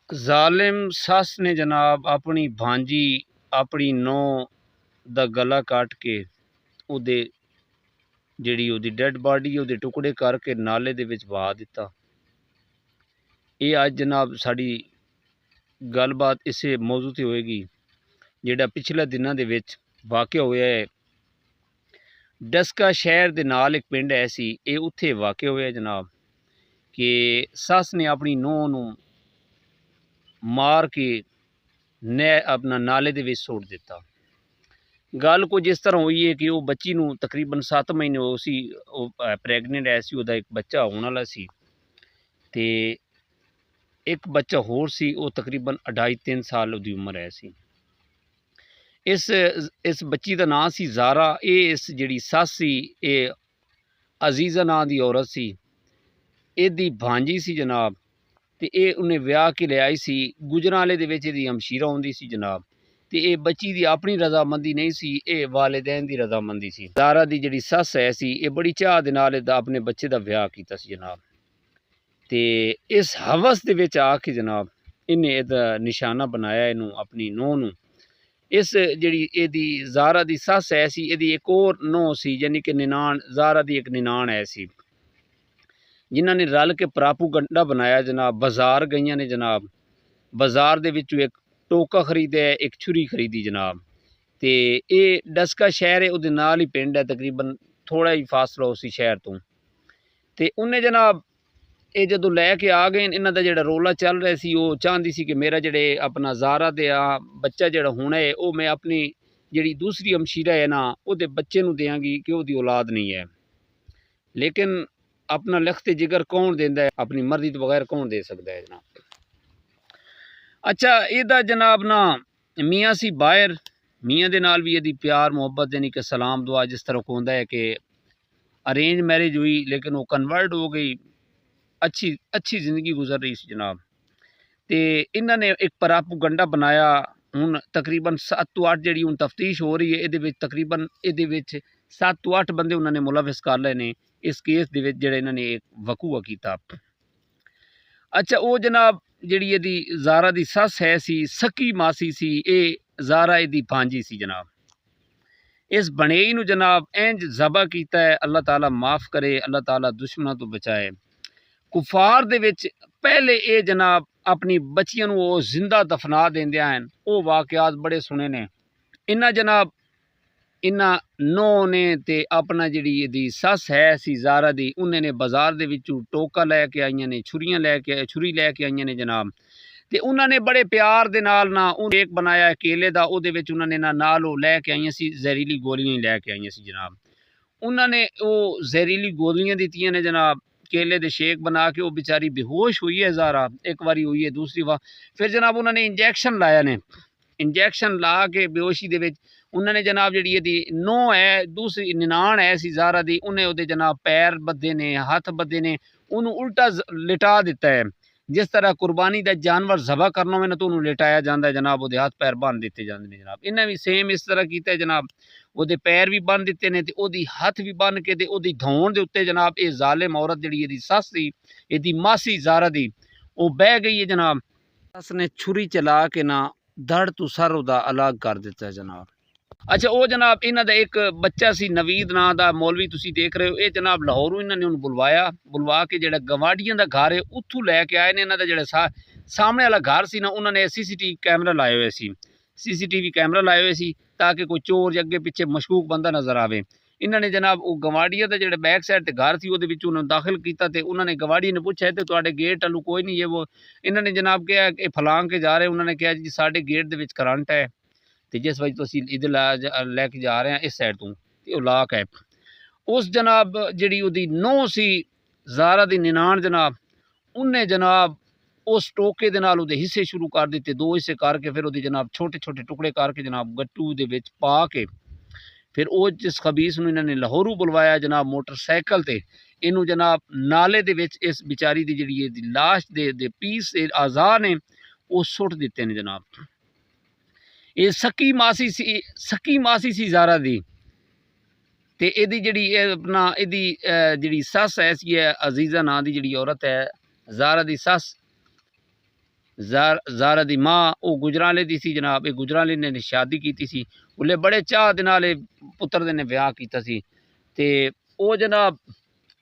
ਜ਼ਾਲਿਮ ਸੱਸ ਨੇ ਜਨਾਬ ਆਪਣੀ ਭਾਂਜੀ ਆਪਣੀ ਨੂੰਹ ਦਾ ਗਲਾ ਕੱਟ ਕੇ ਉਹਦੇ ਜਿਹੜੀ ਉਹਦੀ ਡੈਡ ਬਾਡੀ ਉਹਦੇ ਟੁਕੜੇ ਕਰਕੇ ਨਾਲੇ ਦੇ ਵਿੱਚ ਵਹਾ ਦਿੱਤਾ। ਇਹ ਅੱਜ ਜਨਾਬ ਸਾਡੀ ਗੱਲਬਾਤ ਇਸੇ ਮੌਜੂ 'ਤੇ ਹੋਏਗੀ ਜਿਹੜਾ ਪਿਛਲੇ ਦਿਨਾਂ ਦੇ ਵਿੱਚ ਵਾਕਿਆ ਹੋਇਆ ਹੈ। ਡਸਕਾ ਸ਼ਹਿਰ ਦੇ ਨਾਲ ਇੱਕ ਪਿੰਡ ਹੈ ਸੀ, ਇਹ ਉੱਥੇ ਵਾਕਿਆ ਹੋਇਆ ਜਨਾਬ ਕਿ ਸੱਸ ਨੇ ਆਪਣੀ ਨੂੰਹ ਨੂੰ ਮਾਰ ਕੇ ਆਪਣਾ ਨਾਲੇ ਦੇ ਵਿੱਚ ਸੁੱਟ ਦਿੱਤਾ। ਗੱਲ ਕੁਝ ਇਸ ਤਰ੍ਹਾਂ ਹੋਈ ਹੈ ਕਿ ਉਹ ਬੱਚੀ ਨੂੰ ਤਕਰੀਬਨ 7 ਮਹੀਨੇ ਹੋ ਸੀ, ਉਹ ਪ੍ਰੈਗਨੈਂਟ ਹੈ ਸੀ, ਉਹਦਾ ਇੱਕ ਬੱਚਾ ਹੋਣ ਵਾਲਾ ਸੀ ਤੇ ਇੱਕ ਬੱਚਾ ਹੋਰ ਸੀ, ਉਹ ਤਕਰੀਬਨ 2.5-3 ਸਾਲ ਉਹਦੀ ਉਮਰ ਹੈ ਸੀ। ਇਸ ਬੱਚੀ ਦਾ ਨਾਂ ਸੀ ਜ਼ਾਰਾ। ਇਹ ਇਸ ਜਿਹੜੀ ਸੱਸ ਸੀ ਇਹ ਅਜ਼ੀਜ਼ਾ ਨਾਂ ਦੀ ਔਰਤ ਸੀ, ਇਹਦੀ ਭਾਂਜੀ ਸੀ ਜਨਾਬ। ਤੇ ਇਹ ਉਹਨੇ ਵਿਆਹ ਕੇ ਲਿਆਈ ਸੀ। ਗੁਜਰਾਂਵਾਲੇ ਦੇ ਵਿੱਚ ਇਹਦੀ ਹਮਸ਼ੀਰਾ ਹੁੰਦੀ ਸੀ ਜਨਾਬ। ਤੇ ਇਹ ਬੱਚੀ ਦੀ ਆਪਣੀ ਰਜ਼ਾਮੰਦੀ ਨਹੀਂ ਸੀ, ਇਹ ਵਾਲਿदैन ਦੀ ਰਜ਼ਾਮੰਦੀ ਸੀ। ਜ਼ਾਰਾ ਦੀ ਜਿਹੜੀ ਸੱਸ ਹੈ ਸੀ ਇਹ ਬੜੀ ਚਾਹ ਦੇ ਨਾਲ ਇਹਦਾ ਆਪਣੇ ਬੱਚੇ ਦਾ ਵਿਆਹ ਕੀਤਾ ਸੀ ਜਨਾਬ। ਤੇ ਇਸ ਹਵਸ ਦੇ ਵਿੱਚ ਆ ਕੇ ਜਨਾਬ ਇਹਨੇ ਇਹਦਾ ਨਿਸ਼ਾਨਾ ਬਣਾਇਆ ਇਹਨੂੰ, ਆਪਣੀ ਨੂੰਹ ਨੂੰ। ਇਸ ਜਿਹੜੀ ਇਹਦੀ ਜ਼ਾਰਾ ਦੀ ਸੱਸ ਹੈ ਸੀ, ਇਹਦੀ ਇੱਕ ਹੋਰ ਨੂੰਹ ਸੀ, ਯਾਨੀ ਕਿ ਨਿਨਾਣ, ਜ਼ਾਰਾ ਦੀ ਇੱਕ ਨਿਨਾਣ ਹੈ ਸੀ, ਜਿਨ੍ਹਾਂ ਨੇ ਰਲ ਕੇ ਪ੍ਰਾਪੂਗੰਡਾ ਬਣਾਇਆ ਜਨਾਬ। ਬਾਜ਼ਾਰ ਗਈਆਂ ਨੇ ਜਨਾਬ, ਬਾਜ਼ਾਰ ਦੇ ਵਿੱਚੋਂ ਇੱਕ ਟੋਕਾ ਖਰੀਦਿਆ, ਇੱਕ ਛੁਰੀ ਖਰੀਦੀ ਜਨਾਬ। ਤੇ ਇਹ ਡਸਕਾ ਸ਼ਹਿਰ ਹੈ, ਉਹਦੇ ਨਾਲ ਹੀ ਪਿੰਡ ਹੈ, ਤਕਰੀਬਨ ਥੋੜਾ ਹੀ ਫਾਸਲਾ ਉਸੇ ਸ਼ਹਿਰ ਤੋਂ। ਤੇ ਉਹਨੇ ਜਨਾਬ ਇਹ ਜਦੋਂ ਲੈ ਕੇ ਆ ਗਏ, ਇਹਨਾਂ ਦਾ ਜਿਹੜਾ ਰੋਲਾ ਚੱਲ ਰਿਹਾ ਸੀ, ਉਹ ਚਾਹੁੰਦੀ ਸੀ ਕਿ ਮੇਰਾ ਜਿਹੜੇ ਆਪਣਾ ਜ਼ਾਰਾ ਦੇ ਬੱਚਾ ਜਿਹੜਾ ਹੋਣਾ ਹੈ ਉਹ ਮੈਂ ਆਪਣੀ ਜਿਹੜੀ ਦੂਸਰੀ ਹਮਸ਼ੀਰਾ ਹੈ ਨਾ ਉਹਦੇ ਬੱਚੇ ਨੂੰ ਦਿਆਂਗੀ ਕਿ ਉਹਦੀ ਔਲਾਦ ਨਹੀਂ ਹੈ। ਲੇਕਿਨ ਆਪਣਾ ਲਖਤ ਜਿਗਰ ਕੌਣ ਦਿੰਦਾ ਹੈ, ਆਪਣੀ ਮਰਜ਼ੀ ਤੋਂ ਬਗੈਰ ਕੌਣ ਦੇ ਸਕਦਾ ਹੈ ਜਨਾਬ। ਅੱਛਾ, ਇਹਦਾ ਜਨਾਬ ਨਾ ਮੀਆਂ ਸੀ ਬਾਹਰ, ਮੀਆਂ ਦੇ ਨਾਲ ਵੀ ਇਹਦੀ ਪਿਆਰ ਮੁਹੱਬਤ ਯਾਨੀ ਕਿ ਸਲਾਮ ਦੁਆ ਜਿਸ ਤਰ੍ਹਾਂ को ਹੁੰਦਾ है कि अरेंज मैरिज हुई, लेकिन वो कन्वर्ट हो गई, अच्छी ज़िंदगी गुजर रही सी जनाब। तो इन्होंने एक प्रापोगंडा बनाया। हुण तकरीबन 7 ਤੋਂ 8 ਜਿਹੜੀ ਹੁਣ ਤਫਤੀਸ਼ ਹੋ ਰਹੀ ਹੈ, ਇਹਦੇ ਵਿੱਚ ਤਕਰੀਬਨ ਇਹਦੇ ਵਿੱਚ 7 ਤੋਂ 8 ਬੰਦੇ ਉਹਨਾਂ ਨੇ ਮੁਲਵਿਸ ਕਰ ਲਏ ਨੇ ਇਸ ਕੇਸ ਦੇ ਵਿੱਚ ਜਿਹੜਾ ਇਹਨਾਂ ਨੇ ਵਕੂਆ ਕੀਤਾ। ਅੱਛਾ, ਉਹ ਜਨਾਬ ਜਿਹੜੀ ਇਹਦੀ ਜ਼ਾਰਾ ਦੀ ਸੱਸ ਹੈ ਸੀ, ਸਕੀ ਮਾਸੀ ਸੀ, ਇਹ ਜ਼ਾਰਾ ਇਹਦੀ ਭਾਂਜੀ ਸੀ ਜਨਾਬ। इस बनेई नूं जनाब इंज ज़बा कीता है, अल्लाह ताला माफ़ करे, अल्लाह ताला दुश्मनों तो बचाए। कुफार दे विच पहले ये जनाब अपनी बच्चियां नूं वो जिंदा दफना देंदे हैं, वो वाक़यात बड़े सुने ने। इन्ना जनाब इन्ना नौ ने ते अपना जिहड़ी इहदी सस है सी ज़ारा दी, उन्हें ने बाजार दे विचों टोका लैके आईयां ने, छुरी लैके आईयां ने जनाब। ਤੇ ਉਹਨਾਂ ਨੇ ਬੜੇ ਪਿਆਰ ਦੇ ਨਾਲ ਨਾ ਉਹ ਕੇਕ ਬਣਾਇਆ ਕੇਲੇ ਦਾ, ਉਹਦੇ ਵਿੱਚ ਉਹਨਾਂ ਨੇ ਨਾਲ ਉਹ ਲੈ ਕੇ ਆਈਆਂ ਸੀ ਜ਼ਹਿਰੀਲੀ ਗੋਲੀਆਂ ਹੀ ਲੈ ਕੇ ਆਈਆਂ ਸੀ ਜਨਾਬ। ਉਹਨਾਂ ਨੇ ਉਹ ਜ਼ਹਿਰੀਲੀ ਗੋਲੀਆਂ ਦਿੱਤੀਆਂ ਨੇ ਜਨਾਬ, ਕੇਲੇ ਦੇ ਸ਼ੇਕ ਬਣਾ ਕੇ। ਉਹ बेचारी बेहोश हुई है ज़ारा, एक बारी हुई है, दूसरी बार फिर जनाब उन्होंने इंजैक्शन लाया ने। इंजैक्शन ला के बेहोशी दे विच उन्होंने जनाब जिहड़ी इहदी नूंह है, दूसरी निनाण है सी ज़ारा दी, उन्हें उहदे जनाब पैर बद्धे ने, हथ बद्धे ने, उन्होंने उल्टा लिटा दिता है। जिस तरह कुर्बानी का जानवर ज़बह करना होवे ना तो उन्होंने लिटाया जाता है जनाब, वो हाथ पैर बन दिते जाते हैं जनाब। इन्हें भी सेम इस तरह किया जनाब, वो पैर भी बन दिते ने ते ओदी हथ भी बन के ते ओदी धौण दे उत्ते जनाब ये जालिम औरत जिहड़ी इहदी सस सी, इहदी मासी ज़ारा दी, वो बह गई है जनाब। सस ने छुरी चला के ना धड़ तो सर उहदा अलग कर दिता है जनाब। अच्छा, वो जनाब इन्हां दा एक बच्चा सी नवीद नां दा, मौलवी तुसीं देख रहे हो, ये जनाब लाहौरों इन्होंने उन्हें बुलवा के जिहड़ा गवाड़ियां दा घर है उत्थों लैके आए ने। इन्हां दा जिहड़ा सामने वाला घर सी ना, उन्होंने CCTV कैमरा लाए हुए सी, CCTV कैमरा लाए हुए सी ताकि कोई चोर या अगे पिछे मशकूक बंदा नज़र आवे। इन्होंने जनाब वो गवाड़िया का जो बैक साइड ते घर सी उहदे विच उन्होंने दाखिल किया तो उन्होंने गवाड़ी ने पूछा तो तुहाडे गेट वालू कोई नहीं है। वो इन्होंने जनाब कहा कि फलांग के जा रहे, उन्होंने कहा जी साडे गेट दे विच करंट है तो जिस वजह तो असीं इधर लैके जा रहे हैं इस साइड तो वो लाक है। उस जनाब जिहड़ी उहदी नूंह सी ज़ारा दी निनाण जनाब, उन्हें जनाब उस टोके दे नाल उहदे हिस्से शुरू कर दिते, 2 हिस्से करके फिर उहदे जनाब छोटे छोटे टुकड़े करके जनाब गट्टू दे विच पा के फिर वो जिस खबीस नूं इन्होंने लाहौरों बुलवाया जनाब मोटरसाइकिल ते, इनू जनाब नाले दे विच इस बेचारी दी जिहड़ी इहदी लाश दे पीस आज़ा ने वो सुट दिते ने जनाब। ये सकी मासी सी ज़ारा दी ते इहदी जिहड़ी अपना इहदी जिहड़ी सस ऐसी है अजीज़ा नां दी जिहड़ी औरत है ज़ारा दी सस, ਜ਼ਾਰਾ ਦੀ ਮਾਂ ਉਹ ਗੁਜਰਾਂਵਾਲੇ ਦੀ ਸੀ ਜਨਾਬ। ਇਹ ਗੁਜਰਾਂਵਾਲੇ ਨੇ ਸ਼ਾਦੀ ਕੀਤੀ ਸੀ, ਉਹਲੇ ਬੜੇ ਚਾਅ ਦੇ ਨਾਲ ਇਹ ਪੁੱਤਰ ਦੇ ਨੇ ਵਿਆਹ ਕੀਤਾ ਸੀ। ਤੇ ਉਹ ਜਨਾਬ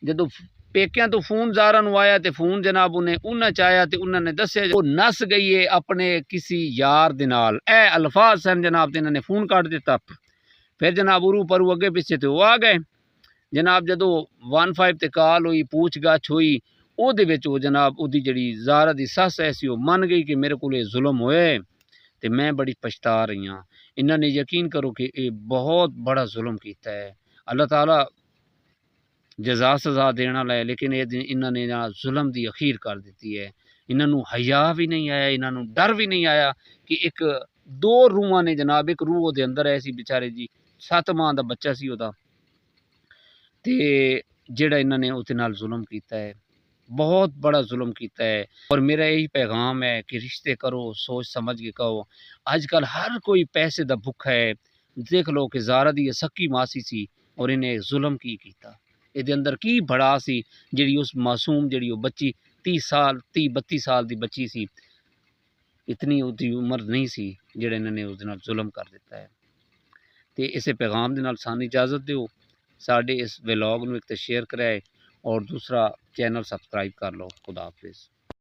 ਜਦੋਂ ਪੇਕਿਆਂ ਤੋਂ ਫੋਨ ਜ਼ਾਰਾ ਨੂੰ ਆਇਆ ਤੇ ਫੋਨ ਜਨਾਬ ਉਹਨਾਂ ਚ ਆਇਆ ਤੇ ਉਹਨਾਂ ਨੇ ਦੱਸਿਆ ਉਹ ਨਸ ਗਈ ਹੈ ਆਪਣੇ ਕਿਸੇ ਯਾਰ ਦੇ ਨਾਲ। ਇਹ ਅਲਫਾਜ਼ ਸਨ ਜਨਾਬ ਤੇ ਇਹਨਾਂ ਨੇ ਫੋਨ ਕੱਟ ਦਿੱਤਾ। ਫਿਰ ਜਨਾਬ ਉਰੂ ਪਰੂ ਅੱਗੇ ਪਿੱਛੇ ਤੇ ਉਹ ਆ ਗਏ ਜਨਾਬ। ਜਦੋਂ 15 ਤੇ ਕਾਲ ਹੋਈ, पूछ गछ ਹੋਈ, ਉਹਦੇ ਵਿੱਚ ਉਹ ਜਨਾਬ ਉਹਦੀ ਜਿਹੜੀ ਜ਼ਾਰਾ ਦੀ ਸੱਸ ਐਸੀ ਉਹ ਮੰਨ ਗਈ ਕਿ ਮੇਰੇ ਕੋਲ ਇਹ ਜ਼ੁਲਮ ਹੋਏ ਤੇ मैं बड़ी पछता रही हाँ। इन्होंने यकीन करो कि ये बहुत बड़ा जुल्म किया है। अल्लाह ताला जजा सज़ा देने वाला है, लेकिन ये इन्होंने जुल्म की अखीर कर दी है। इन्हों हया भी नहीं आया, इन्हों डर भी नहीं आया कि एक दो रूहां ने जनाब, एक रूह के अंदर ऐसी बेचारे जी 7 माह का बच्चा सी ओदा ते जेड़ा इन्होंने उसदे नाल जुल्म किया है, बहुत बड़ा जुल्म किया है। और मेरा यही पैगाम है कि रिश्ते करो सोच समझ के करो। अजकल हर कोई पैसे दा भुखा है। देख लो कि ज़ारा दी सक्की मासी सी और इन्हें जुल्म की कीता। इहदे अंदर की बड़ा सी जिहड़ी उस मासूम जिहड़ी वो बच्ची 30-32 साल दी बच्ची सी, इतनी उसदी उम्र नहीं सी जिहड़े इन्होंने उस नाल जुल्म कर दिता है। तो इस पैगाम के नाल सानू इजाज़त दो। साडे इस व्लॉग नूं एक तो शेयर कराए और दूसरा चैनल सबसक्राइब कर लो। खुदा हाफिज़।